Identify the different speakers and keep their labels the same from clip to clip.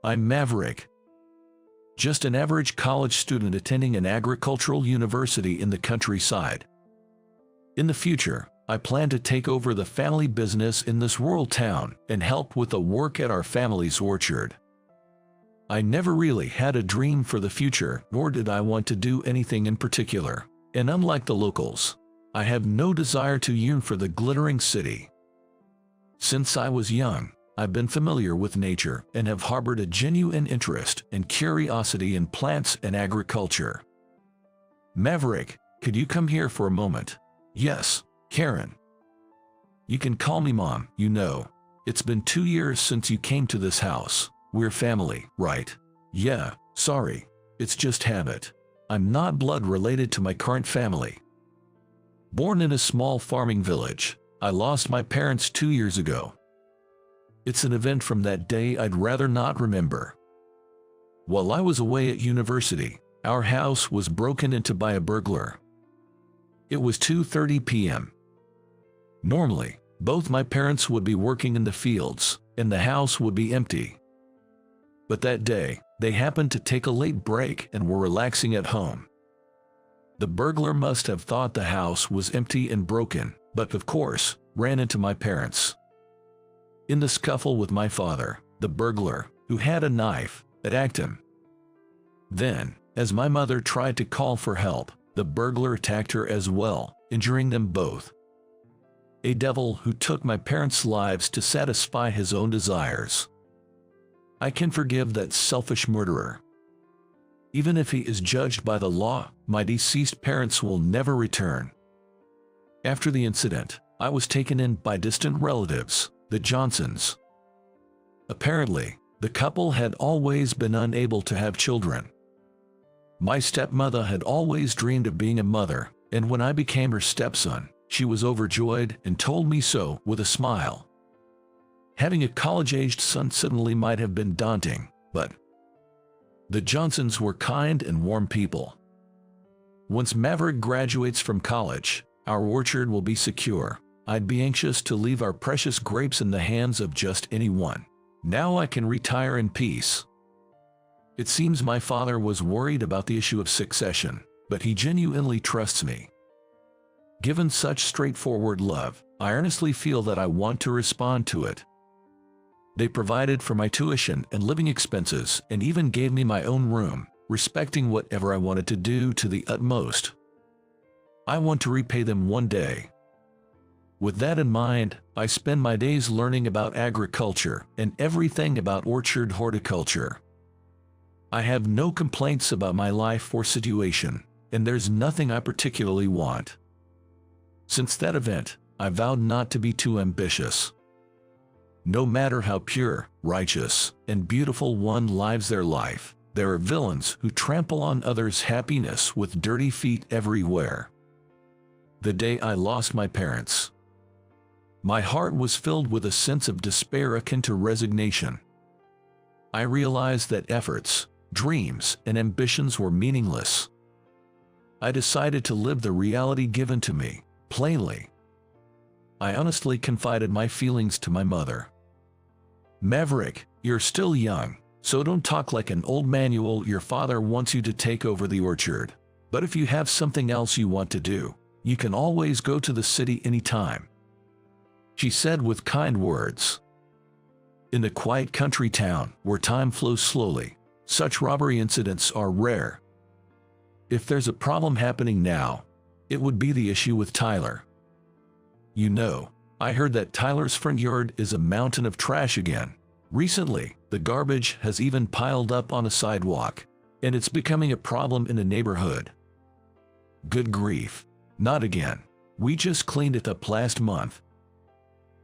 Speaker 1: I'm Maverick, just an average college student attending an agricultural university in the countryside. In the future, I plan to take over the family business in this rural town and help with the work at our family's orchard. I never really had a dream for the future, nor did I want to do anything in particular, and unlike the locals, I have no desire to yearn for the glittering city. Since I was young, I've been familiar with nature and have harbored a genuine interest and curiosity in plants and agriculture. Maverick, could you come here for a moment? Yes, Karen. You can call me Mom, you know. It's been 2 years since you came to this house. We're family, right? Yeah, sorry. It's just habit. I'm not blood related to my current family. Born in a small farming village, I lost my parents 2 years ago. It's an event from that day I'd rather not remember. While I was away at university, our house was broken into by a burglar. It was 2:30 p.m. Normally, both my parents would be working in the fields, and the house would be empty. But that day, they happened to take a late break and were relaxing at home. The burglar must have thought the house was empty and broken, but of course, ran into my parents. In the scuffle with my father, the burglar, who had a knife, attacked him. Then, as my mother tried to call for help, the burglar attacked her as well, injuring them both. A devil who took my parents' lives to satisfy his own desires. I can forgive that selfish murderer. Even if he is judged by the law, my deceased parents will never return. After the incident, I was taken in by distant relatives, the Johnsons. Apparently, the couple had always been unable to have children. My stepmother had always dreamed of being a mother, and when I became her stepson, she was overjoyed and told me so with a smile. Having a college-aged son suddenly might have been daunting, but the Johnsons were kind and warm people. Once Maverick graduates from college, our orchard will be secure. I'd be anxious to leave our precious grapes in the hands of just anyone. Now I can retire in peace. It seems my father was worried about the issue of succession, but he genuinely trusts me. Given such straightforward love, I earnestly feel that I want to respond to it. They provided for my tuition and living expenses and even gave me my own room, respecting whatever I wanted to do to the utmost. I want to repay them one day. With that in mind, I spend my days learning about agriculture and everything about orchard horticulture. I have no complaints about my life or situation, and there's nothing I particularly want. Since that event, I vowed not to be too ambitious. No matter how pure, righteous, and beautiful one lives their life, there are villains who trample on others' happiness with dirty feet everywhere. The day I lost my parents, my heart was filled with a sense of despair akin to resignation. I realized that efforts, dreams, and ambitions were meaningless. I decided to live the reality given to me, plainly. I honestly confided my feelings to my mother. Maverick, you're still young, so don't talk like an old manual. Your father wants you to take over the orchard. But if you have something else you want to do, you can always go to the city anytime, she said with kind words. In the quiet country town, where time flows slowly, such robbery incidents are rare. If there's a problem happening now, it would be the issue with Tyler. You know, I heard that Tyler's front yard is a mountain of trash again. Recently, the garbage has even piled up on a sidewalk, and it's becoming a problem in the neighborhood. Good grief. Not again. We just cleaned it up last month.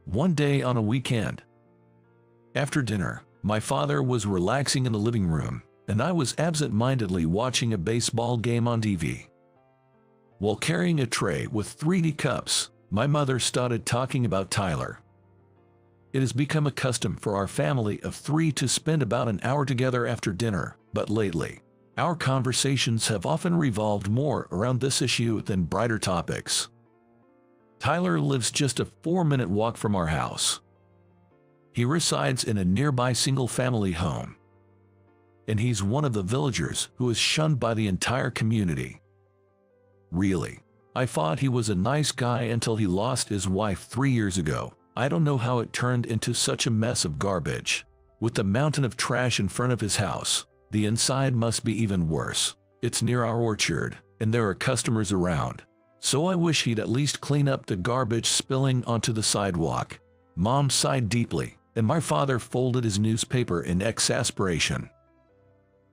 Speaker 1: One day on a weekend. After dinner, my father was relaxing in the living room, and I was absent-mindedly watching a baseball game on TV. While carrying a tray with 3D cups, my mother started talking about Tyler. It has become a custom for our family of 3 to spend about an hour together after dinner, but lately, our conversations have often revolved more around this issue than brighter topics. Tyler lives just a 4-minute walk from our house. He resides in a nearby single-family home. and he's one of the villagers who is shunned by the entire community. Really? I thought he was a nice guy until he lost his wife 3 years ago. I don't know how it turned into such a mess of garbage. With the mountain of trash in front of his house, the inside must be even worse. It's near our orchard, and there are customers around. So I wish he'd at least clean up the garbage spilling onto the sidewalk. Mom sighed deeply, and my father folded his newspaper in exasperation.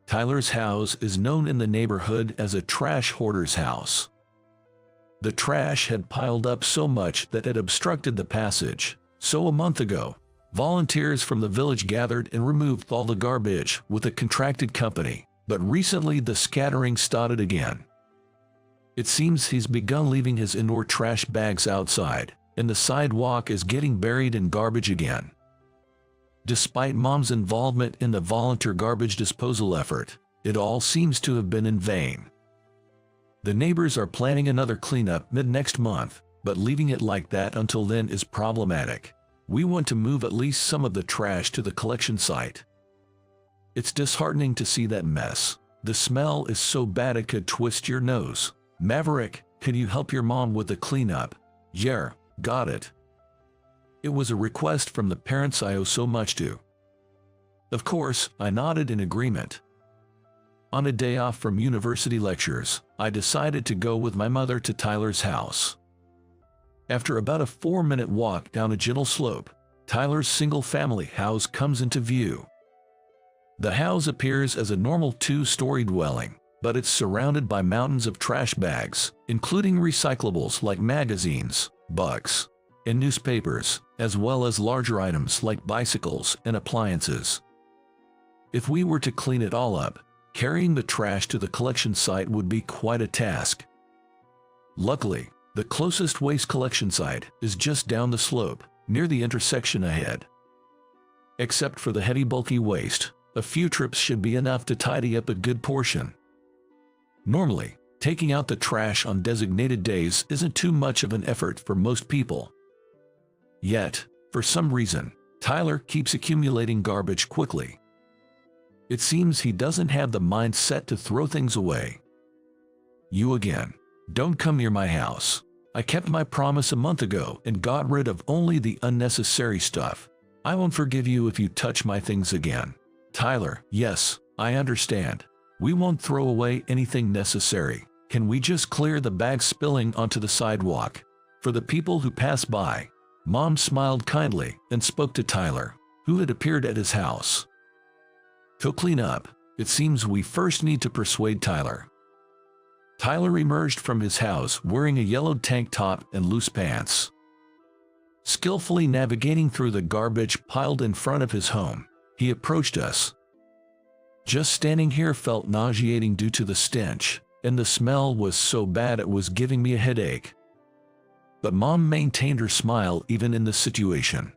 Speaker 1: Tyler's house is known in the neighborhood as a trash hoarder's house. The trash had piled up so much that it obstructed the passage, so a month ago, volunteers from the village gathered and removed all the garbage with a contracted company, but recently the scattering started again. It seems he's begun leaving his indoor trash bags outside, and the sidewalk is getting buried in garbage again. Despite Mom's involvement in the volunteer garbage disposal effort, it all seems to have been in vain. The neighbors are planning another cleanup mid-next month, but leaving it like that until then is problematic. We want to move at least some of the trash to the collection site. It's disheartening to see that mess. The smell is so bad it could twist your nose. Maverick, can you help your mom with the cleanup? Yeah, got it. It was a request from the parents I owe so much to. Of course, I nodded in agreement. On a day off from university lectures, I decided to go with my mother to Tyler's house. After about a 4-minute walk down a gentle slope, Tyler's single-family house comes into view. The house appears as a normal 2-story dwelling, but it's surrounded by mountains of trash bags, including recyclables like magazines, books, and newspapers, as well as larger items like bicycles and appliances. If we were to clean it all up, carrying the trash to the collection site would be quite a task. Luckily, the closest waste collection site is just down the slope, near the intersection ahead. Except for the heavy bulky waste, a few trips should be enough to tidy up a good portion. Normally, taking out the trash on designated days isn't too much of an effort for most people. Yet, for some reason, Tyler keeps accumulating garbage quickly. It seems he doesn't have the mindset to throw things away. You again. Don't come near my house. I kept my promise a month ago and got rid of only the unnecessary stuff. I won't forgive you if you touch my things again. Tyler, yes, I understand. We won't throw away anything necessary. Can we just clear the bags spilling onto the sidewalk? For the people who pass by. Mom smiled kindly and spoke to Tyler, who had appeared at his house. To clean up, it seems we first need to persuade Tyler. Tyler emerged from his house wearing a yellowed tank top and loose pants. Skillfully navigating through the garbage piled in front of his home, he approached us. Just standing here felt nauseating due to the stench, and the smell was so bad it was giving me a headache. But Mom maintained her smile even in this situation.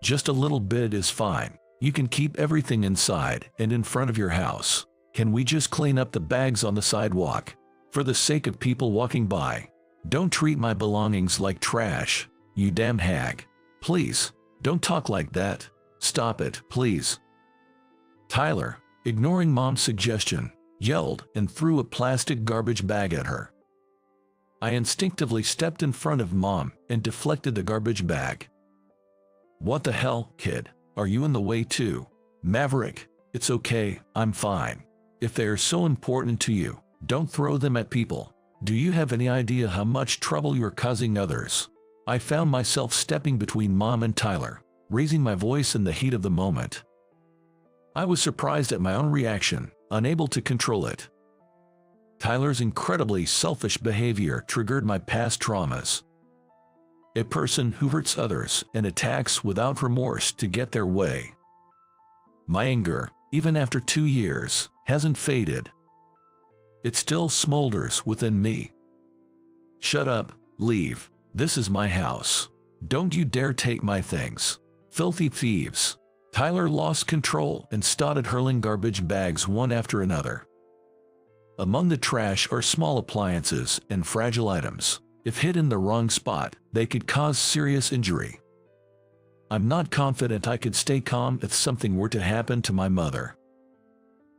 Speaker 1: Just a little bit is fine. You can keep everything inside and in front of your house. Can we just clean up the bags on the sidewalk? For the sake of people walking by. Don't treat my belongings like trash, you damn hag. Please, don't talk like that. Stop it, please. Tyler, ignoring Mom's suggestion, yelled and threw a plastic garbage bag at her. I instinctively stepped in front of Mom and deflected the garbage bag. What the hell, kid? Are you in the way too? Maverick, it's okay, I'm fine. If they are so important to you, don't throw them at people. Do you have any idea how much trouble you're causing others? I found myself stepping between Mom and Tyler, raising my voice in the heat of the moment. I was surprised at my own reaction, unable to control it. Tyler's incredibly selfish behavior triggered my past traumas. A person who hurts others and attacks without remorse to get their way. My anger, even after 2 years, hasn't faded. It still smolders within me. Shut up, leave. This is my house. Don't you dare take my things. Filthy thieves. Tyler lost control and started hurling garbage bags one after another. Among the trash are small appliances and fragile items. If hit in the wrong spot, they could cause serious injury. I'm not confident I could stay calm if something were to happen to my mother.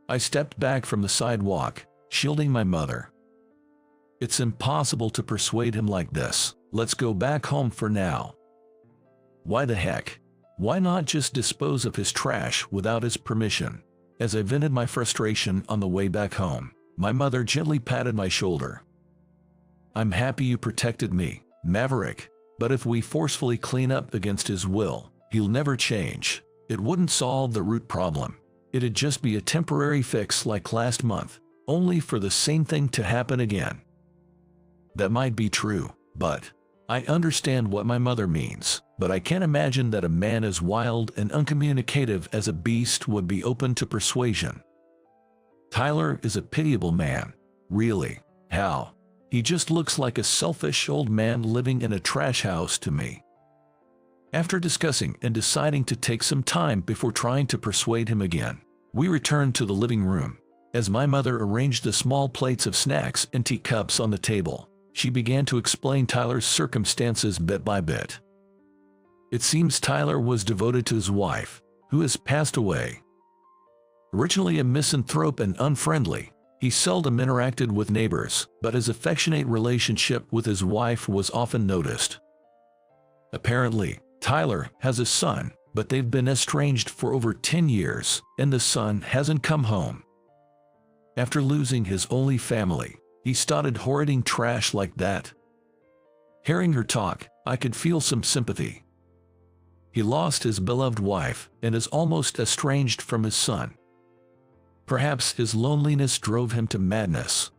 Speaker 1: I stepped back from the sidewalk, shielding my mother. It's impossible to persuade him like this. Let's go back home for now. Why the heck? Why not just dispose of his trash without his permission? As I vented my frustration on the way back home, my mother gently patted my shoulder. I'm happy you protected me, Maverick, but if we forcefully clean up against his will, he'll never change. It wouldn't solve the root problem. It'd just be a temporary fix like last month, only for the same thing to happen again. That might be true, but I understand what my mother means, but I can't imagine that a man as wild and uncommunicative as a beast would be open to persuasion. Tyler is a pitiable man. Really? How? He just looks like a selfish old man living in a trash house to me. After discussing and deciding to take some time before trying to persuade him again, we returned to the living room. As my mother arranged the small plates of snacks and teacups on the table, she began to explain Tyler's circumstances bit by bit. It seems Tyler was devoted to his wife, who has passed away. Originally a misanthrope and unfriendly, he seldom interacted with neighbors, but his affectionate relationship with his wife was often noticed. Apparently, Tyler has a son, but they've been estranged for over 10 years, and the son hasn't come home. After losing his only family, he started hoarding trash like that. Hearing her talk, I could feel some sympathy. He lost his beloved wife and is almost estranged from his son. Perhaps his loneliness drove him to madness.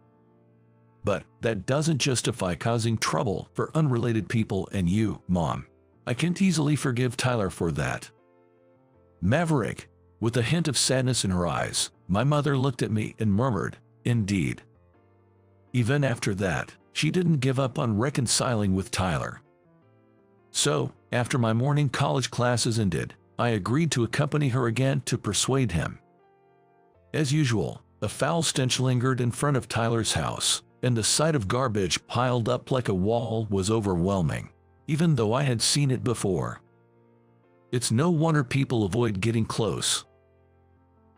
Speaker 1: But that doesn't justify causing trouble for unrelated people and you, Mom. I can't easily forgive Tyler for that. Maverick, with a hint of sadness in her eyes, my mother looked at me and murmured, "Indeed." Even after that, she didn't give up on reconciling with Tyler. So, after my morning college classes ended, I agreed to accompany her again to persuade him. As usual, a foul stench lingered in front of Tyler's house, and the sight of garbage piled up like a wall was overwhelming, even though I had seen it before. It's no wonder people avoid getting close.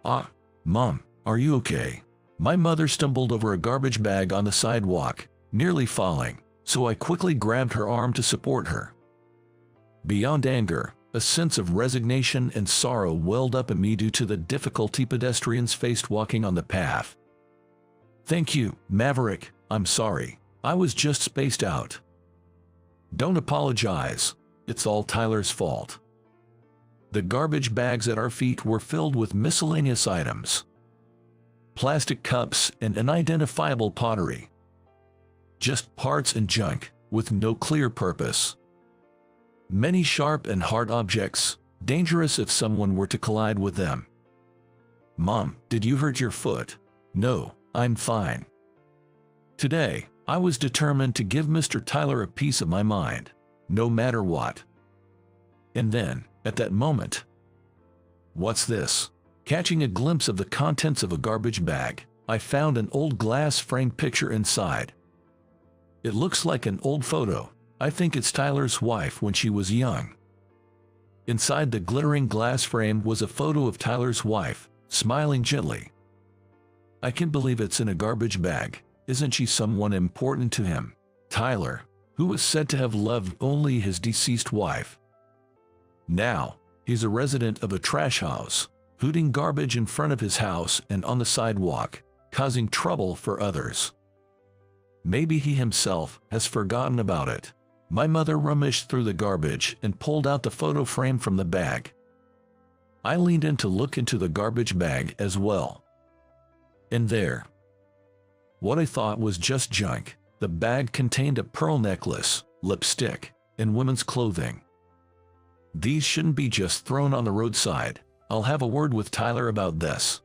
Speaker 1: "Ah, Mom, are you okay?" My mother stumbled over a garbage bag on the sidewalk, nearly falling, so I quickly grabbed her arm to support her. Beyond anger, a sense of resignation and sorrow welled up in me due to the difficulty pedestrians faced walking on the path. "Thank you, Maverick, I'm sorry. I was just spaced out." "Don't apologize. It's all Tyler's fault." The garbage bags at our feet were filled with miscellaneous items. Plastic cups and unidentifiable pottery. Just parts and junk, with no clear purpose. Many sharp and hard objects, dangerous if someone were to collide with them. "Mom, did you hurt your foot?" "No, I'm fine." Today, I was determined to give Mr. Tyler a piece of my mind, no matter what. And then, at that moment, what's this? Catching a glimpse of the contents of a garbage bag, I found an old glass-framed picture inside. It looks like an old photo. I think it's Tyler's wife when she was young. Inside the glittering glass frame was a photo of Tyler's wife, smiling gently. I can't believe it's in a garbage bag. Isn't she someone important to him? Tyler, who was said to have loved only his deceased wife. Now, he's a resident of a trash house, hooting garbage in front of his house and on the sidewalk, causing trouble for others. Maybe he himself has forgotten about it. My mother rummaged through the garbage and pulled out the photo frame from the bag. I leaned in to look into the garbage bag as well. And there, what I thought was just junk, the bag contained a pearl necklace, lipstick, and women's clothing. These shouldn't be just thrown on the roadside. I'll have a word with Tyler about this.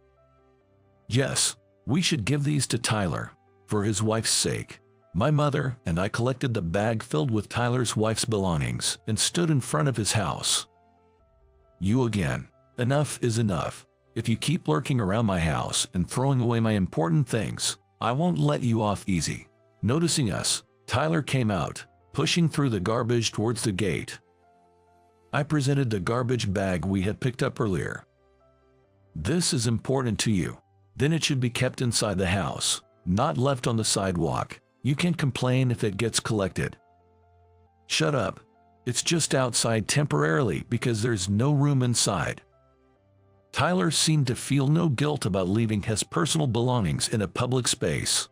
Speaker 1: Yes, we should give these to Tyler, for his wife's sake. My mother and I collected the bag filled with Tyler's wife's belongings and stood in front of his house. "You again. Enough is enough. If you keep lurking around my house and throwing away my important things, I won't let you off easy." Noticing us, Tyler came out, pushing through the garbage towards the gate. I presented the garbage bag we had picked up earlier. "This is important to you. then it should be kept inside the house, not left on the sidewalk. You can't complain if it gets collected. Shut up. It's just outside temporarily because there's no room inside. Tyler seemed to feel no guilt about leaving his personal belongings in a public space.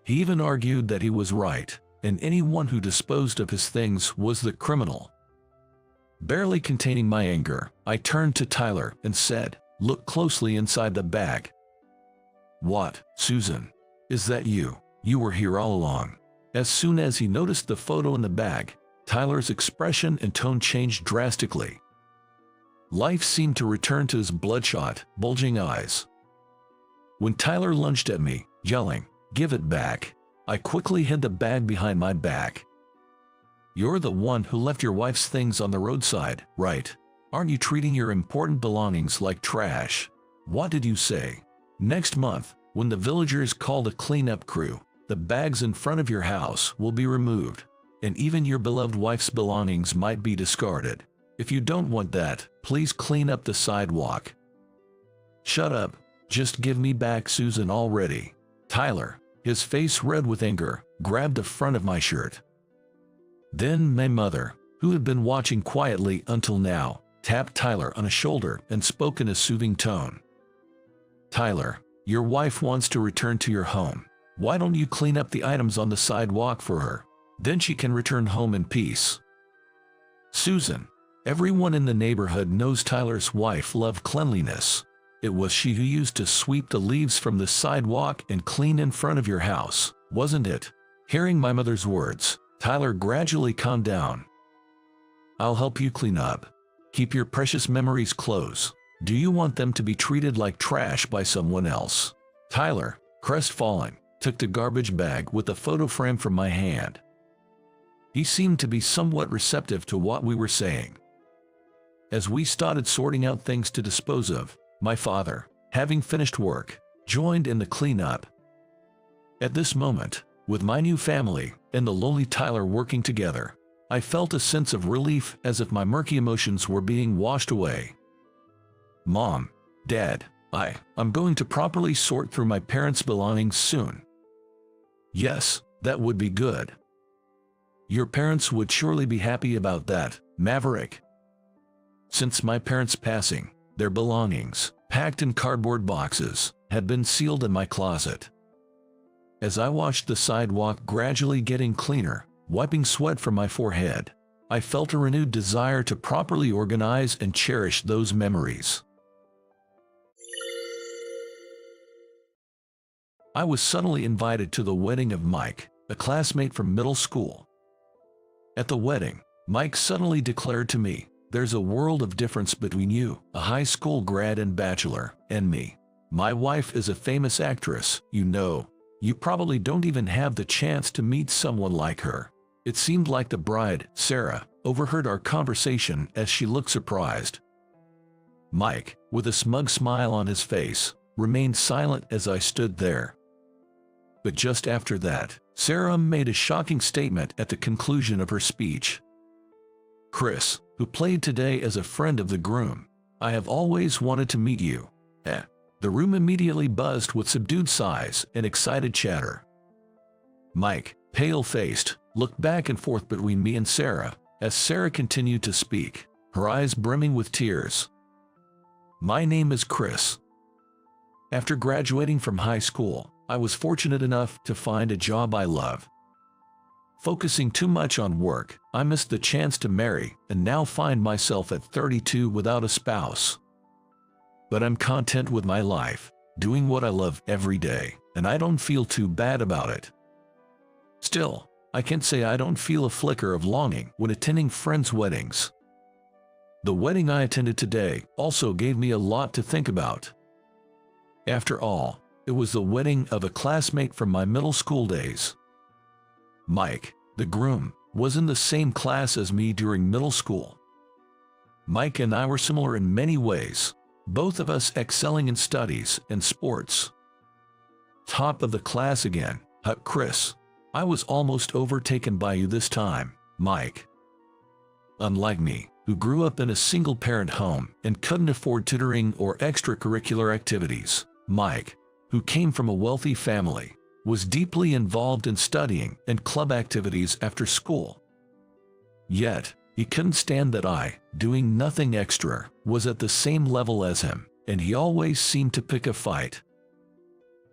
Speaker 1: He even argued that he was right, and anyone who disposed of his things was the criminal. Barely containing my anger, I turned to Tyler and said, "Look closely inside the bag." "What, Susan? Is that you? You were here all along." As soon as he noticed the photo in the bag, Tyler's expression and tone changed drastically. Life seemed to return to his bloodshot, bulging eyes. When Tyler lunged at me, yelling, "Give it back," I quickly hid the bag behind my back. "You're the one who left your wife's things on the roadside, right? Aren't you treating your important belongings like trash?" "What did you say?" "Next month, when the villagers call the cleanup crew, the bags in front of your house will be removed, and even your beloved wife's belongings might be discarded. If you don't want that, please clean up the sidewalk." "Shut up. Just give me back Susan already." Tyler, his face red with anger, grabbed the front of my shirt. Then my mother, who had been watching quietly until now, tapped Tyler on the shoulder and spoke in a soothing tone. "Tyler, your wife wants to return to your home. Why don't you clean up the items on the sidewalk for her? Then she can return home in peace." "Susan, everyone in the neighborhood knows Tyler's wife loved cleanliness. It was she who used to sweep the leaves from the sidewalk and clean in front of your house, wasn't it?" Hearing my mother's words, Tyler gradually calmed down. "I'll help you clean up. Keep your precious memories close. Do you want them to be treated like trash by someone else?" Tyler, crestfallen, took the garbage bag with the photo frame from my hand. He seemed to be somewhat receptive to what we were saying. As we started sorting out things to dispose of, my father, having finished work, joined in the cleanup. At this moment, with my new family and the lonely Tyler working together, I felt a sense of relief as if my murky emotions were being washed away. "Mom, Dad, I'm going to properly sort through my parents' belongings soon." "Yes, that would be good. Your parents would surely be happy about that, Maverick." Since my parents' passing, their belongings, packed in cardboard boxes, had been sealed in my closet. As I watched the sidewalk gradually getting cleaner, wiping sweat from my forehead, I felt a renewed desire to properly organize and cherish those memories. I was suddenly invited to the wedding of Mike, a classmate from middle school. At the wedding, Mike suddenly declared to me, "There's a world of difference between you, a high school grad and bachelor, and me. My wife is a famous actress, you know. You probably don't even have the chance to meet someone like her." It seemed like the bride, Sarah, overheard our conversation as she looked surprised. Mike, with a smug smile on his face, remained silent as I stood there. But just after that, Sarah made a shocking statement at the conclusion of her speech. "Chris, who played today as a friend of the groom, I have always wanted to meet you." The room immediately buzzed with subdued sighs and excited chatter. Mike, pale-faced, looked back and forth between me and Sarah, as Sarah continued to speak, her eyes brimming with tears. "My name is Chris. After graduating from high school, I was fortunate enough to find a job I love. Focusing too much on work, I missed the chance to marry and now find myself at 32 without a spouse. But I'm content with my life, doing what I love every day, and I don't feel too bad about it. Still, I can't say I don't feel a flicker of longing when attending friends' weddings. The wedding I attended today also gave me a lot to think about. After all, it was the wedding of a classmate from my middle school days. Mike, the groom, was in the same class as me during middle school. Mike and I were similar in many ways, both of us excelling in studies and sports. Top of the class again, Chris. I was almost overtaken by you this time, Mike. Unlike me, who grew up in a single-parent home and couldn't afford tutoring or extracurricular activities, Mike, who came from a wealthy family, was deeply involved in studying and club activities after school. Yet, he couldn't stand that I, doing nothing extra, was at the same level as him, and he always seemed to pick a fight.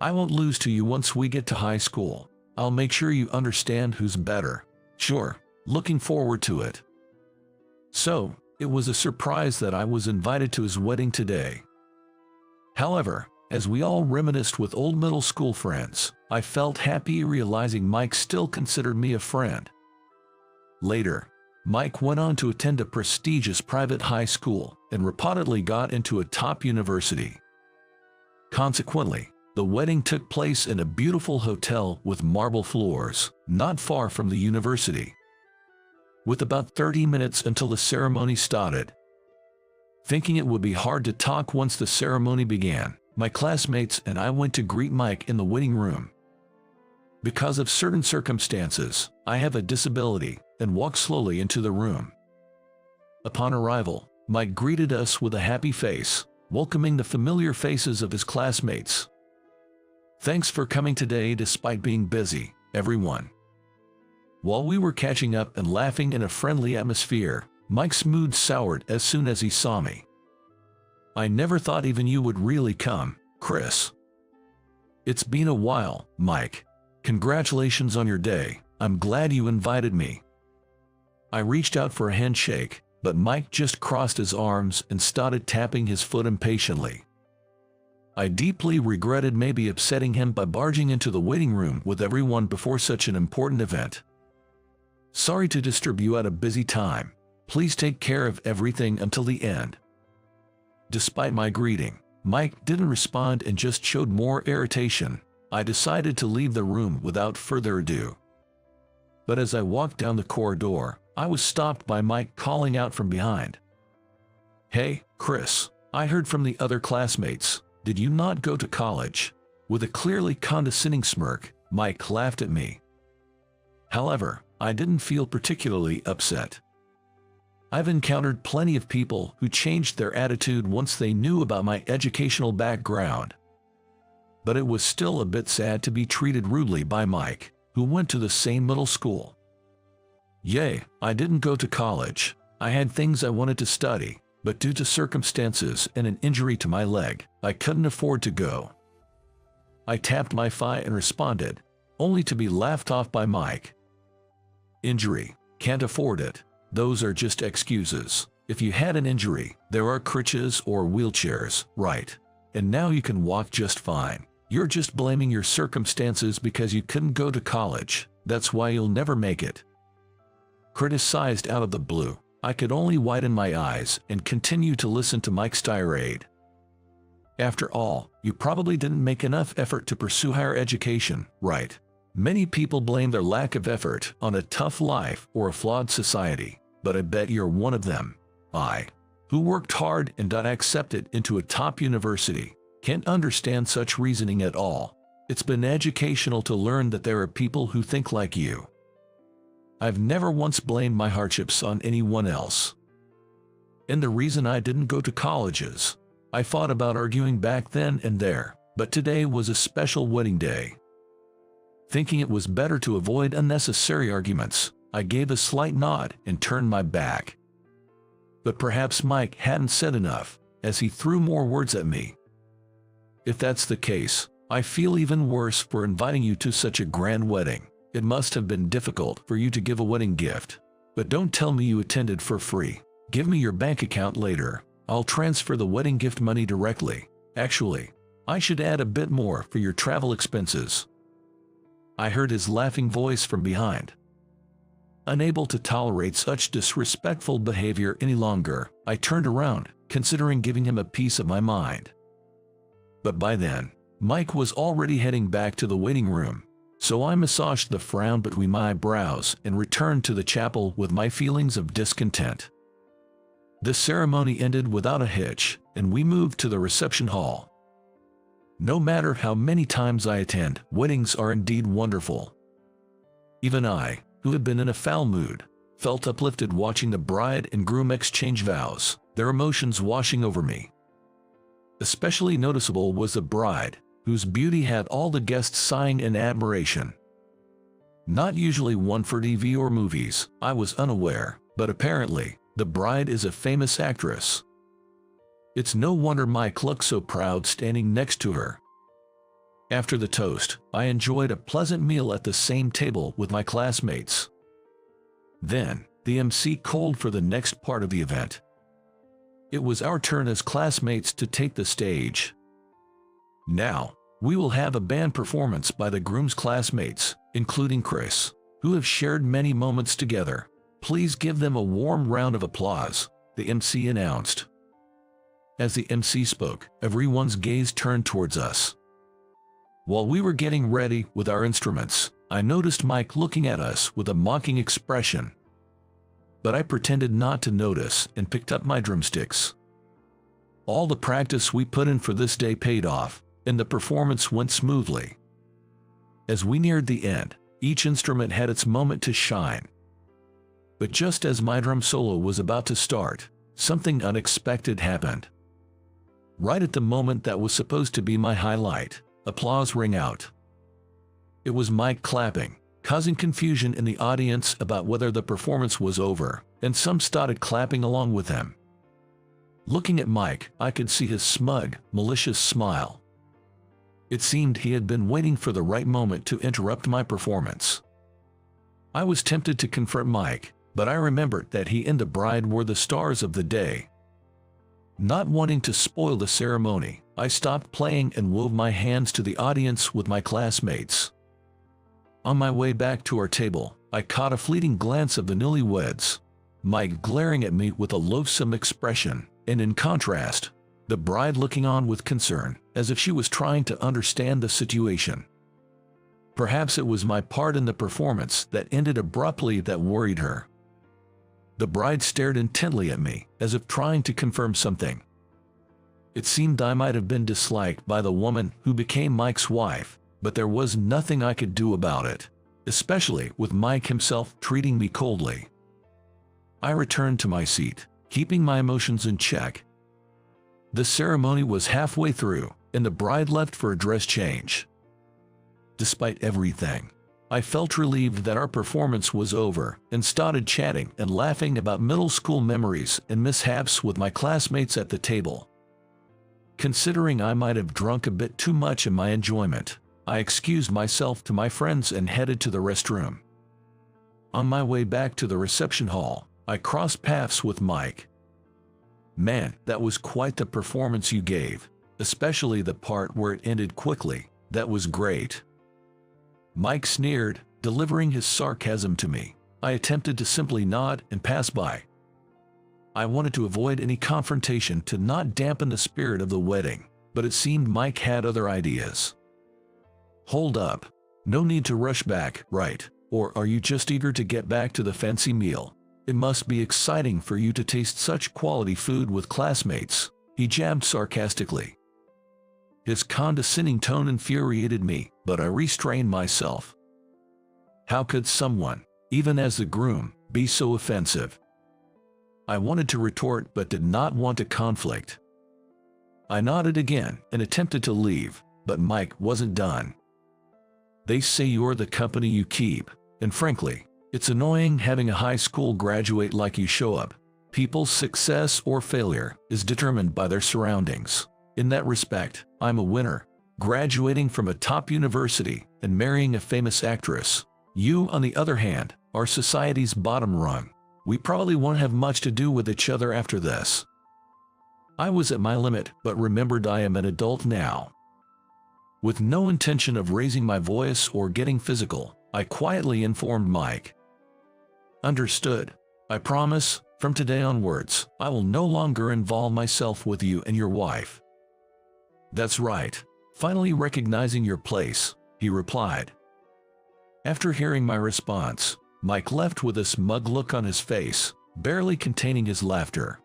Speaker 1: "I won't lose to you once we get to high school. I'll make sure you understand who's better." "Sure, looking forward to it." So, it was a surprise that I was invited to his wedding today. However, as we all reminisced with old middle school friends, I felt happy realizing Mike still considered me a friend. Later, Mike went on to attend a prestigious private high school and reportedly got into a top university. Consequently, the wedding took place in a beautiful hotel with marble floors, not far from the university. With about 30 minutes until the ceremony started. Thinking it would be hard to talk once the ceremony began, my classmates and I went to greet Mike in the waiting room. Because of certain circumstances, I have a disability and walked slowly into the room. Upon arrival, Mike greeted us with a happy face, welcoming the familiar faces of his classmates. "Thanks for coming today despite being busy, everyone." While we were catching up and laughing in a friendly atmosphere, Mike's mood soured as soon as he saw me. "I never thought even you would really come, Chris." "It's been a while, Mike. Congratulations on your day. I'm glad you invited me." I reached out for a handshake, but Mike just crossed his arms and started tapping his foot impatiently. I deeply regretted maybe upsetting him by barging into the waiting room with everyone before such an important event. "Sorry to disturb you at a busy time. Please take care of everything until the end." Despite my greeting, Mike didn't respond and just showed more irritation. I decided to leave the room without further ado. But as I walked down the corridor, I was stopped by Mike calling out from behind. "Hey, Chris, I heard from the other classmates. Did you not go to college?" With a clearly condescending smirk, Mike laughed at me. However, I didn't feel particularly upset. I've encountered plenty of people who changed their attitude once they knew about my educational background. But it was still a bit sad to be treated rudely by Mike, who went to the same middle school. "Yay, I didn't go to college. I had things I wanted to study, but due to circumstances and an injury to my leg, I couldn't afford to go." I tapped my thigh and responded, only to be laughed off by Mike. "Injury, can't afford it. Those are just excuses. If you had an injury, there are crutches or wheelchairs, right? And now you can walk just fine. You're just blaming your circumstances because you couldn't go to college. That's why you'll never make it." Criticized out of the blue, I could only widen my eyes and continue to listen to Mike's tirade. "After all, you probably didn't make enough effort to pursue higher education, right? Many people blame their lack of effort on a tough life or a flawed society, but I bet you're one of them. I, who worked hard and got accepted into a top university, can't understand such reasoning at all. It's been educational to learn that there are people who think like you. I've never once blamed my hardships on anyone else. And the reason I didn't go to college is, I thought about arguing back then and there, but today was a special wedding day. Thinking it was better to avoid unnecessary arguments, I gave a slight nod and turned my back. But perhaps Mike hadn't said enough, as he threw more words at me. "If that's the case, I feel even worse for inviting you to such a grand wedding. It must have been difficult for you to give a wedding gift. But don't tell me you attended for free. Give me your bank account later. I'll transfer the wedding gift money directly. Actually, I should add a bit more for your travel expenses." I heard his laughing voice from behind. Unable to tolerate such disrespectful behavior any longer, I turned around, considering giving him a piece of my mind. But by then, Mike was already heading back to the waiting room, so I massaged the frown between my brows and returned to the chapel with my feelings of discontent. The ceremony ended without a hitch, and we moved to the reception hall. No matter how many times I attend, weddings are indeed wonderful. Even I, who had been in a foul mood, felt uplifted watching the bride and groom exchange vows, their emotions washing over me. Especially noticeable was the bride, whose beauty had all the guests sighing in admiration. Not usually one for TV or movies, I was unaware, but apparently, the bride is a famous actress. It's no wonder Mike looked so proud standing next to her. After the toast, I enjoyed a pleasant meal at the same table with my classmates. Then, the MC called for the next part of the event. It was our turn as classmates to take the stage. Now, we will have a band performance by the groom's classmates, including Chris, who have shared many moments together. Please give them a warm round of applause, the MC announced. As the MC spoke, everyone's gaze turned towards us. While we were getting ready with our instruments, I noticed Mike looking at us with a mocking expression. But I pretended not to notice and picked up my drumsticks. All the practice we put in for this day paid off, and the performance went smoothly. As we neared the end, each instrument had its moment to shine. But just as my drum solo was about to start, something unexpected happened. Right at the moment that was supposed to be my highlight, applause rang out. It was Mike clapping, causing confusion in the audience about whether the performance was over, and some started clapping along with him. Looking at Mike, I could see his smug, malicious smile. It seemed he had been waiting for the right moment to interrupt my performance. I was tempted to confront Mike, but I remembered that he and the bride were the stars of the day. Not wanting to spoil the ceremony, I stopped playing and waved my hands to the audience with my classmates. On my way back to our table, I caught a fleeting glance of the newlyweds, Mike glaring at me with a loathsome expression, and in contrast, the bride looking on with concern, as if she was trying to understand the situation. Perhaps it was my part in the performance that ended abruptly that worried her. The bride stared intently at me, as if trying to confirm something. It seemed I might have been disliked by the woman who became Mike's wife, but there was nothing I could do about it, especially with Mike himself treating me coldly. I returned to my seat, keeping my emotions in check. The ceremony was halfway through, and the bride left for a dress change. Despite everything, I felt relieved that our performance was over and started chatting and laughing about middle school memories and mishaps with my classmates at the table. Considering I might have drunk a bit too much in my enjoyment, I excused myself to my friends and headed to the restroom. On my way back to the reception hall, I crossed paths with Mike. "Man, that was quite the performance you gave, especially the part where it ended quickly. That was great." Mike sneered, delivering his sarcasm to me. I attempted to simply nod and pass by. I wanted to avoid any confrontation to not dampen the spirit of the wedding, but it seemed Mike had other ideas. "Hold up. No need to rush back, right? Or are you just eager to get back to the fancy meal? It must be exciting for you to taste such quality food with classmates," he jabbed sarcastically. His condescending tone infuriated me, but I restrained myself. How could someone, even as the groom, be so offensive? I wanted to retort but did not want a conflict. I nodded again and attempted to leave, but Mike wasn't done. "They say you're the company you keep, and frankly, it's annoying having a high school graduate like you show up. People's success or failure is determined by their surroundings. In that respect, I'm a winner, graduating from a top university and marrying a famous actress. You, on the other hand, are society's bottom rung. We probably won't have much to do with each other after this." I was at my limit, but remembered I am an adult now. With no intention of raising my voice or getting physical, I quietly informed Mike. "Understood. I promise, from today onwards, I will no longer involve myself with you and your wife." "That's right. Finally recognizing your place," he replied. After hearing my response, Mike left with a smug look on his face, barely containing his laughter.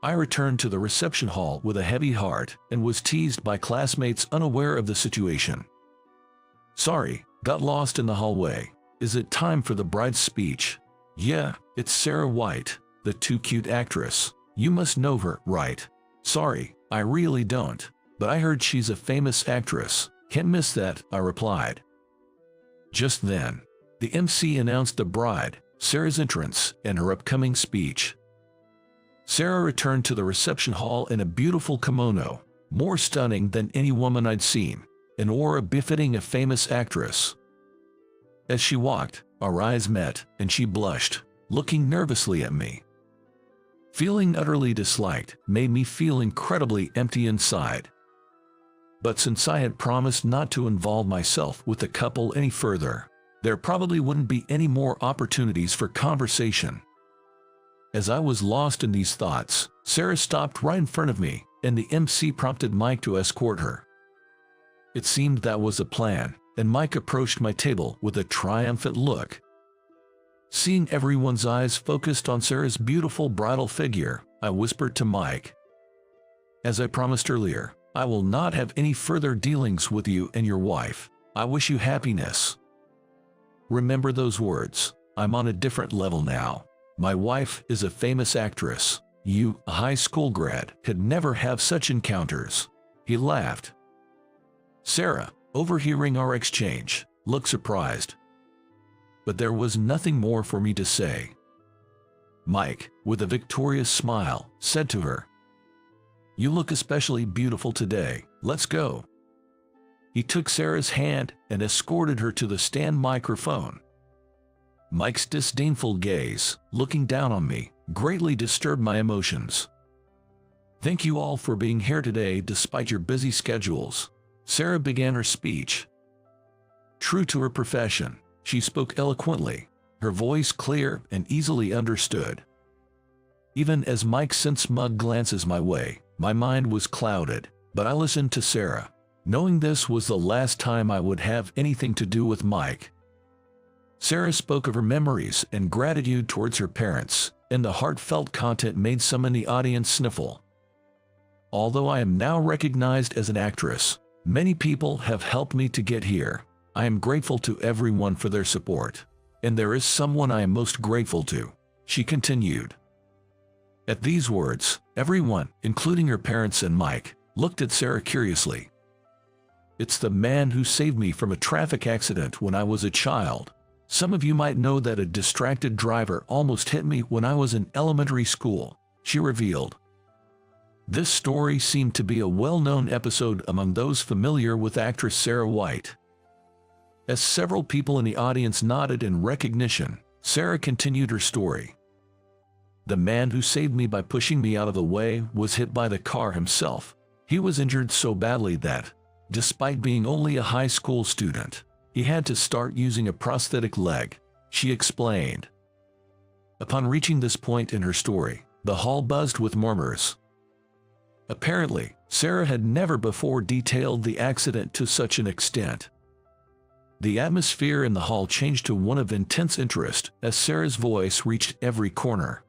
Speaker 1: I returned to the reception hall with a heavy heart and was teased by classmates unaware of the situation. "Sorry, got lost in the hallway. Is it time for the bride's speech?" "Yeah, it's Sarah White, the too cute actress. You must know her, right?" "Sorry, I really don't, but I heard she's a famous actress. Can't miss that, I replied. Just then, the MC announced the bride, Sarah's entrance, and her upcoming speech. Sarah returned to the reception hall in a beautiful kimono, more stunning than any woman I'd seen, an aura befitting a famous actress. As she walked, our eyes met, and she blushed, looking nervously at me. Feeling utterly disliked made me feel incredibly empty inside. But since I had promised not to involve myself with the couple any further, there probably wouldn't be any more opportunities for conversation. As I was lost in these thoughts, Sarah stopped right in front of me, and the MC prompted Mike to escort her. It seemed that was a plan, and Mike approached my table with a triumphant look. Seeing everyone's eyes focused on Sarah's beautiful bridal figure, I whispered to Mike, "As I promised earlier, I will not have any further dealings with you and your wife. I wish you happiness." Remember those words. I'm on a different level now. My wife is a famous actress. You, a high school grad, could never have such encounters. He laughed. Sarah, overhearing our exchange, looked surprised. But there was nothing more for me to say. Mike, with a victorious smile, said to her, "You look especially beautiful today. Let's go." He took Sarah's hand and escorted her to the stand microphone. Mike's disdainful gaze, looking down on me, greatly disturbed my emotions. "Thank you all for being here today despite your busy schedules." Sarah began her speech. True to her profession, she spoke eloquently, her voice clear and easily understood. Even as Mike sent smug glances my way, my mind was clouded, but I listened to Sarah, knowing this was the last time I would have anything to do with Mike. Sarah spoke of her memories and gratitude towards her parents, and the heartfelt content made some in the audience sniffle. Although I am now recognized as an actress, many people have helped me to get here. I am grateful to everyone for their support. And there is someone I am most grateful to, she continued. At these words, everyone, including her parents and Mike, looked at Sarah curiously. "It's the man who saved me from a traffic accident when I was a child. Some of you might know that a distracted driver almost hit me when I was in elementary school," she revealed. This story seemed to be a well-known episode among those familiar with actress Sarah White. As several people in the audience nodded in recognition, Sarah continued her story. "The man who saved me by pushing me out of the way was hit by the car himself. He was injured so badly that, despite being only a high school student, he had to start using a prosthetic leg," she explained. Upon reaching this point in her story, the hall buzzed with murmurs. Apparently, Sarah had never before detailed the accident to such an extent. The atmosphere in the hall changed to one of intense interest as Sarah's voice reached every corner.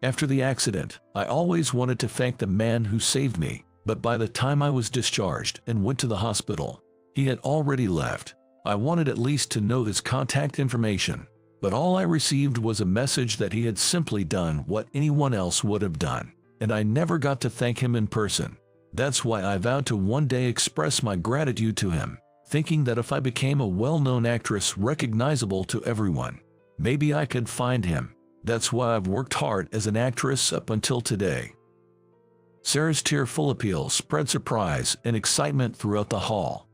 Speaker 1: "After the accident, I always wanted to thank the man who saved me, but by the time I was discharged and went to the hospital, he had already left. I wanted at least to know his contact information, but all I received was a message that he had simply done what anyone else would have done, and I never got to thank him in person. That's why I vowed to one day express my gratitude to him, thinking that if I became a well-known actress recognizable to everyone, maybe I could find him. That's why I've worked hard as an actress up until today." Sarah's tearful appeal spread surprise and excitement throughout the hall.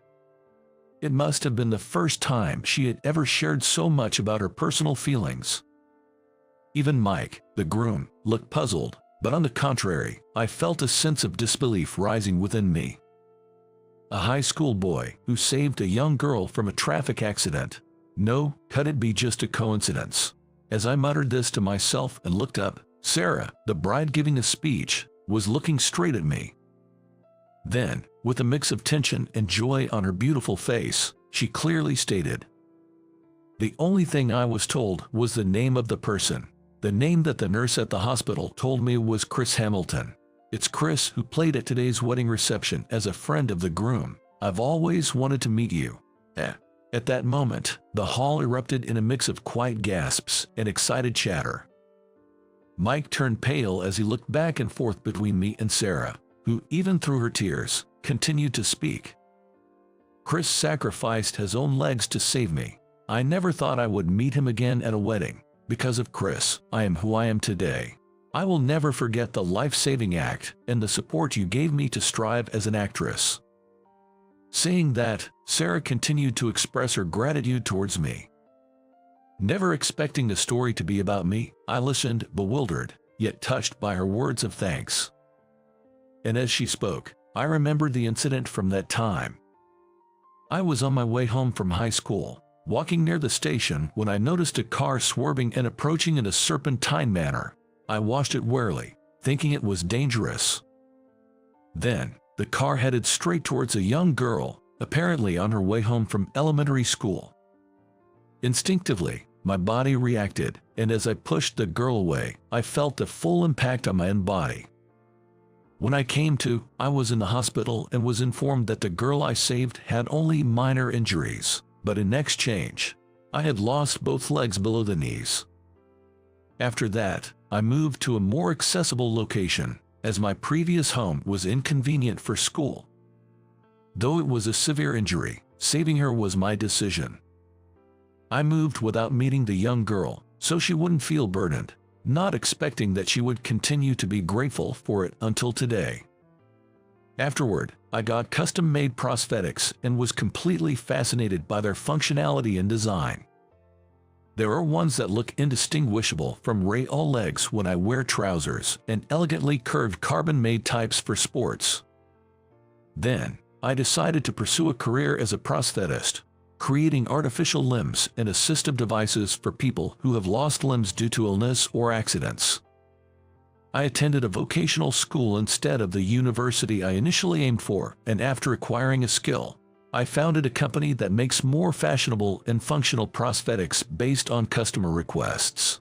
Speaker 1: It must have been the first time she had ever shared so much about her personal feelings. Even Mike, the groom, looked puzzled, but on the contrary, I felt a sense of disbelief rising within me. A high school boy who saved a young girl from a traffic accident. No, could it be just a coincidence? As I muttered this to myself and looked up, Sarah, the bride giving a speech, was looking straight at me. Then, with a mix of tension and joy on her beautiful face, she clearly stated, "The only thing I was told was the name of the person. The name that the nurse at the hospital told me was Chris Hamilton. It's Chris who played at today's wedding reception as a friend of the groom. I've always wanted to meet you." At that moment, the hall erupted in a mix of quiet gasps and excited chatter. Mike turned pale as he looked back and forth between me and Sarah. who, even through her tears, continued to speak. Chris sacrificed his own legs to save me. I never thought I would meet him again at a wedding. Because of Chris, I am who I am today. I will never forget the life-saving act and the support you gave me to strive as an actress." Saying that, Sarah continued to express her gratitude towards me. Never expecting the story to be about me, I listened, bewildered, yet touched by her words of thanks. And as she spoke, I remembered the incident from that time. I was on my way home from high school, walking near the station when I noticed a car swerving and approaching in a serpentine manner. I watched it warily, thinking it was dangerous. Then, the car headed straight towards a young girl, apparently on her way home from elementary school. Instinctively, my body reacted, and as I pushed the girl away, I felt the full impact on my own body. When I came to, I was in the hospital and was informed that the girl I saved had only minor injuries, but in exchange, I had lost both legs below the knees. After that, I moved to a more accessible location, as my previous home was inconvenient for school. Though it was a severe injury, saving her was my decision. I moved without meeting the young girl, so she wouldn't feel burdened, not expecting that she would continue to be grateful for it until today. Afterward, I got custom-made prosthetics and was completely fascinated by their functionality and design. There are ones that look indistinguishable from real legs when I wear trousers, and elegantly curved carbon-made types for sports. Then, I decided to pursue a career as a prosthetist, creating artificial limbs and assistive devices for people who have lost limbs due to illness or accidents. I attended a vocational school instead of the university I initially aimed for, and after acquiring a skill, I founded a company that makes more fashionable and functional prosthetics based on customer requests.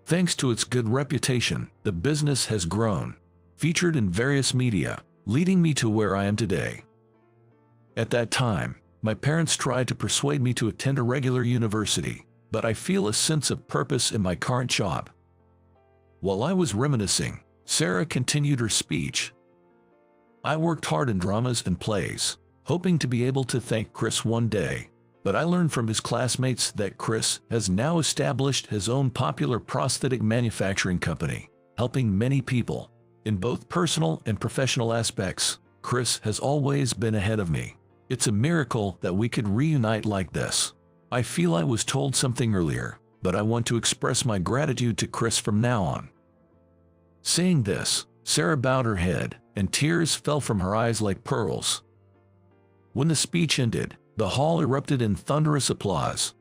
Speaker 1: Thanks to its good reputation, the business has grown, featured in various media, leading me to where I am today. At that time, my parents tried to persuade me to attend a regular university, but I feel a sense of purpose in my current job. While I was reminiscing, Sarah continued her speech. I worked hard in dramas and plays, hoping to be able to thank Chris one day, but I learned from his classmates that Chris has now established his own popular prosthetic manufacturing company, helping many people. In both personal and professional aspects, Chris has always been ahead of me. It's a miracle that we could reunite like this. I feel I was told something earlier, but I want to express my gratitude to Chris from now on. Saying this, Sarah bowed her head, and tears fell from her eyes like pearls. When the speech ended, the hall erupted in thunderous applause.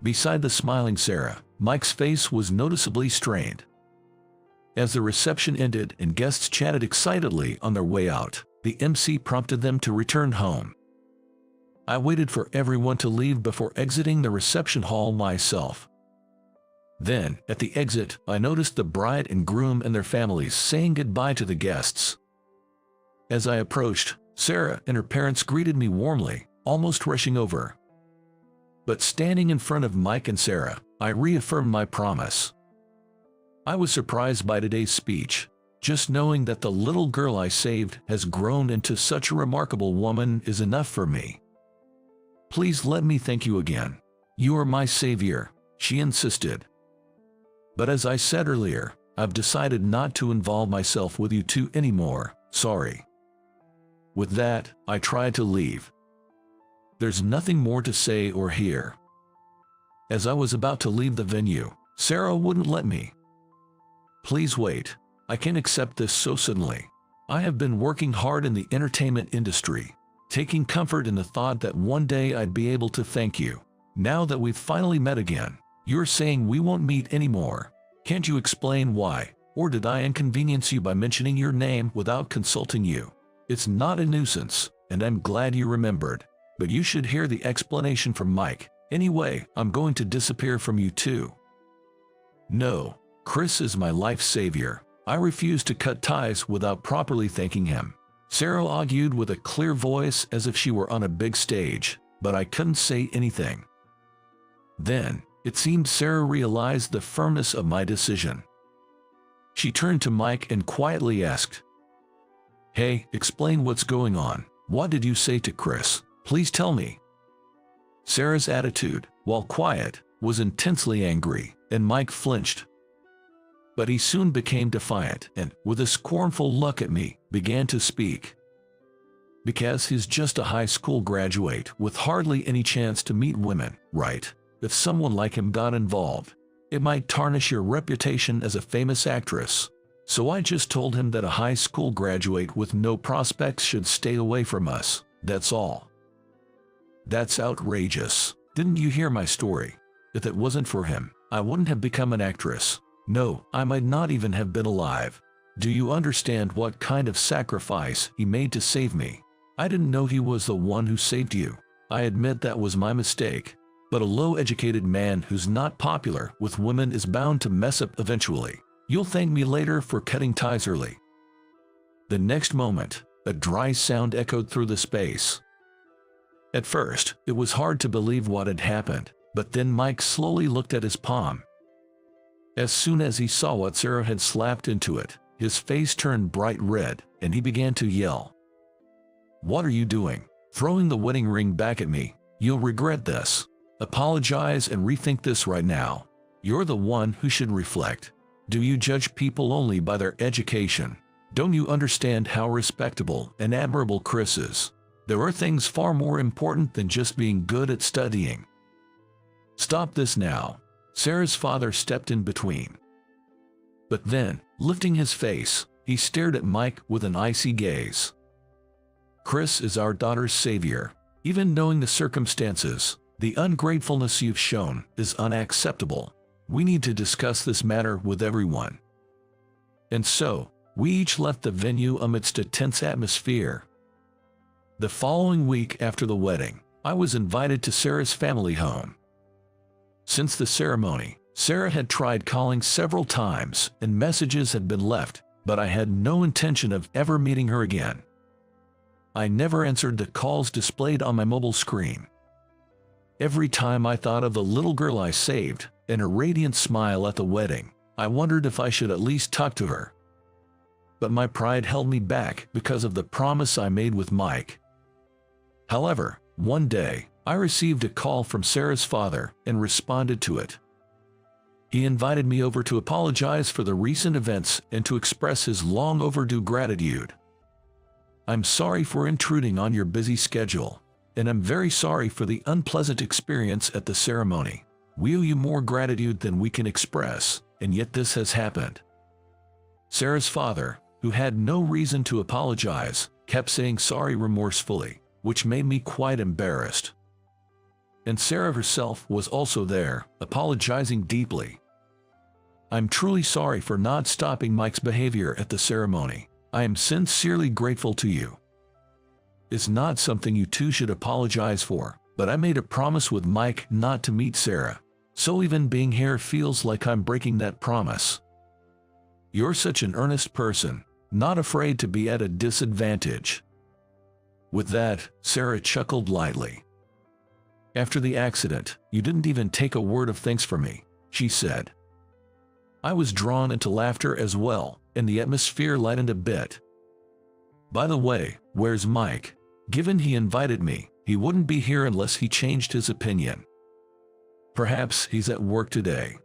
Speaker 1: Beside the smiling Sarah, Mike's face was noticeably strained. As the reception ended and guests chatted excitedly on their way out, the MC prompted them to return home. I waited for everyone to leave before exiting the reception hall myself. Then, at the exit, I noticed the bride and groom and their families saying goodbye to the guests. As I approached, Sarah and her parents greeted me warmly, almost rushing over. But standing in front of Mike and Sarah, I reaffirmed my promise. I was surprised by today's speech. Just knowing that the little girl I saved has grown into such a remarkable woman is enough for me. Please let me thank you again. You are my savior, she insisted. But as I said earlier, I've decided not to involve myself with you two anymore, sorry. With that, I tried to leave. There's nothing more to say or hear. As I was about to leave the venue, Sarah wouldn't let me. Please wait. I can't accept this so suddenly. I have been working hard in the entertainment industry, taking comfort in the thought that one day I'd be able to thank you. Now that we've finally met again, you're saying we won't meet anymore. Can't you explain why? Or did I inconvenience you by mentioning your name without consulting you? It's not a nuisance, and I'm glad you remembered. But you should hear the explanation from Mike. Anyway, I'm going to disappear from you too. No, Chris is my life savior. I refuse to cut ties without properly thanking him. Sarah argued with a clear voice as if she were on a big stage, but I couldn't say anything. Then, it seemed Sarah realized the firmness of my decision. She turned to Mike and quietly asked, Hey, explain what's going on. What did you say to Chris? Please tell me. Sarah's attitude, while quiet, was intensely angry, and Mike flinched. But he soon became defiant and, with a scornful look at me, began to speak. Because he's just a high school graduate with hardly any chance to meet women, right? If someone like him got involved, it might tarnish your reputation as a famous actress. So I just told him that a high school graduate with no prospects should stay away from us, that's all. That's outrageous. Didn't you hear my story? If it wasn't for him, I wouldn't have become an actress. No, I might not even have been alive. Do you understand what kind of sacrifice he made to save me? I didn't know he was the one who saved you. I admit that was my mistake. But a low-educated man who's not popular with women is bound to mess up eventually. You'll thank me later for cutting ties early. The next moment, a dry sound echoed through the space. At first, it was hard to believe what had happened, but then Mike slowly looked at his palm. As soon as he saw what Sarah had slapped into it, his face turned bright red, and he began to yell. What are you doing? Throwing the wedding ring back at me? You'll regret this. Apologize and rethink this right now. You're the one who should reflect. Do you judge people only by their education? Don't you understand how respectable and admirable Chris is? There are things far more important than just being good at studying. Stop this now. Sarah's father stepped in between. But then, lifting his face, he stared at Mike with an icy gaze. Chris is our daughter's savior. Even knowing the circumstances, the ungratefulness you've shown is unacceptable. We need to discuss this matter with everyone. And so, we each left the venue amidst a tense atmosphere. The following week after the wedding, I was invited to Sarah's family home. Since the ceremony, Sarah had tried calling several times and messages had been left, but I had no intention of ever meeting her again. I never answered the calls displayed on my mobile screen. Every time I thought of the little girl I saved and her radiant smile at the wedding, I wondered if I should at least talk to her. But my pride held me back because of the promise I made with Mike. However, one day, I received a call from Sarah's father and responded to it. He invited me over to apologize for the recent events and to express his long overdue gratitude. I'm sorry for intruding on your busy schedule, and I'm very sorry for the unpleasant experience at the ceremony. We owe you more gratitude than we can express, and yet this has happened. Sarah's father, who had no reason to apologize, kept saying sorry remorsefully, which made me quite embarrassed. And Sarah herself was also there, apologizing deeply. I'm truly sorry for not stopping Mike's behavior at the ceremony. I am sincerely grateful to you. It's not something you two should apologize for, but I made a promise with Mike not to meet Sarah, so even being here feels like I'm breaking that promise. You're such an earnest person, not afraid to be at a disadvantage. With that, Sarah chuckled lightly. After the accident, you didn't even take a word of thanks for me, she said. I was drawn into laughter as well, and the atmosphere lightened a bit. By the way, where's Mike? Given he invited me, he wouldn't be here unless he changed his opinion. Perhaps he's at work today.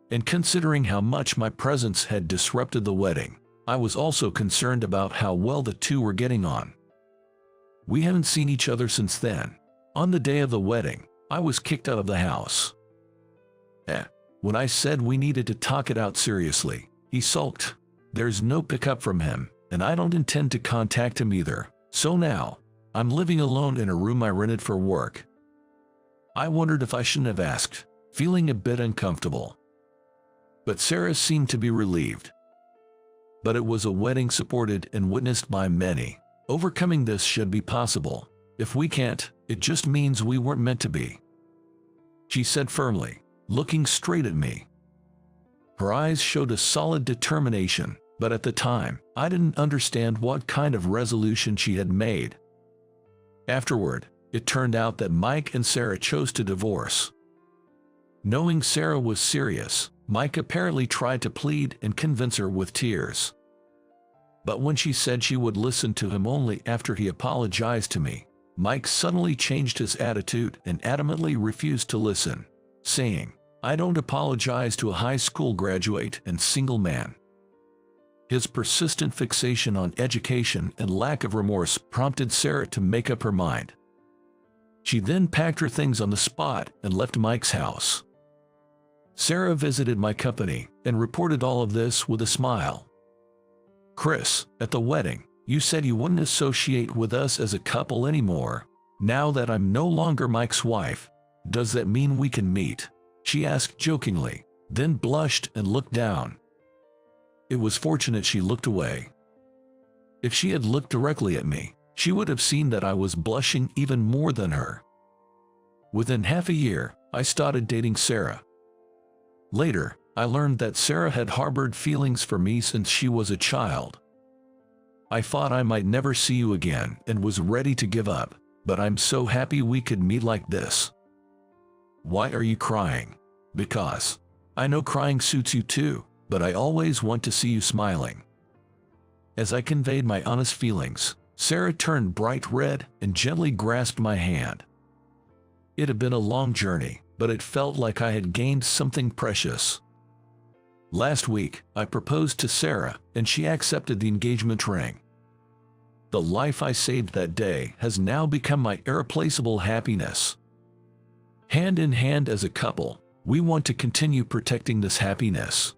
Speaker 1: And considering how much my presence had disrupted the wedding, I was also concerned about how well the two were getting on. We haven't seen each other since then. On the day of the wedding, I was kicked out of the house. When I said we needed to talk it out seriously, he sulked. There's no pickup from him, and I don't intend to contact him either. So now, I'm living alone in a room I rented for work. I wondered if I shouldn't have asked, feeling a bit uncomfortable. But Sarah seemed to be relieved. But it was a wedding supported and witnessed by many. Overcoming this should be possible. If we can't, it just means we weren't meant to be, she said firmly, looking straight at me. Her eyes showed a solid determination, but at the time, I didn't understand what kind of resolution she had made. Afterward, it turned out that Mike and Sarah chose to divorce. Knowing Sarah was serious, Mike apparently tried to plead and convince her with tears. But when she said she would listen to him only after he apologized to me, Mike suddenly changed his attitude and adamantly refused to listen, saying, "I don't apologize to a high school graduate and single man." His persistent fixation on education and lack of remorse prompted Sarah to make up her mind. She then packed her things on the spot and left Mike's house. Sarah visited my company and reported all of this with a smile. "Chris, at the wedding, you said you wouldn't associate with us as a couple anymore. Now that I'm no longer Mike's wife, does that mean we can meet?" she asked jokingly, then blushed and looked down. It was fortunate she looked away. If she had looked directly at me, she would have seen that I was blushing even more than her. Within half a year, I started dating Sarah. Later, I learned that Sarah had harbored feelings for me since she was a child. "I thought I might never see you again and was ready to give up, but I'm so happy we could meet like this." "Why are you crying?" "Because I know crying suits you too, but I always want to see you smiling." As I conveyed my honest feelings, Sarah turned bright red and gently grasped my hand. It had been a long journey, but it felt like I had gained something precious. Last week, I proposed to Sarah, and she accepted the engagement ring. The life I saved that day has now become my irreplaceable happiness. Hand in hand as a couple, we want to continue protecting this happiness.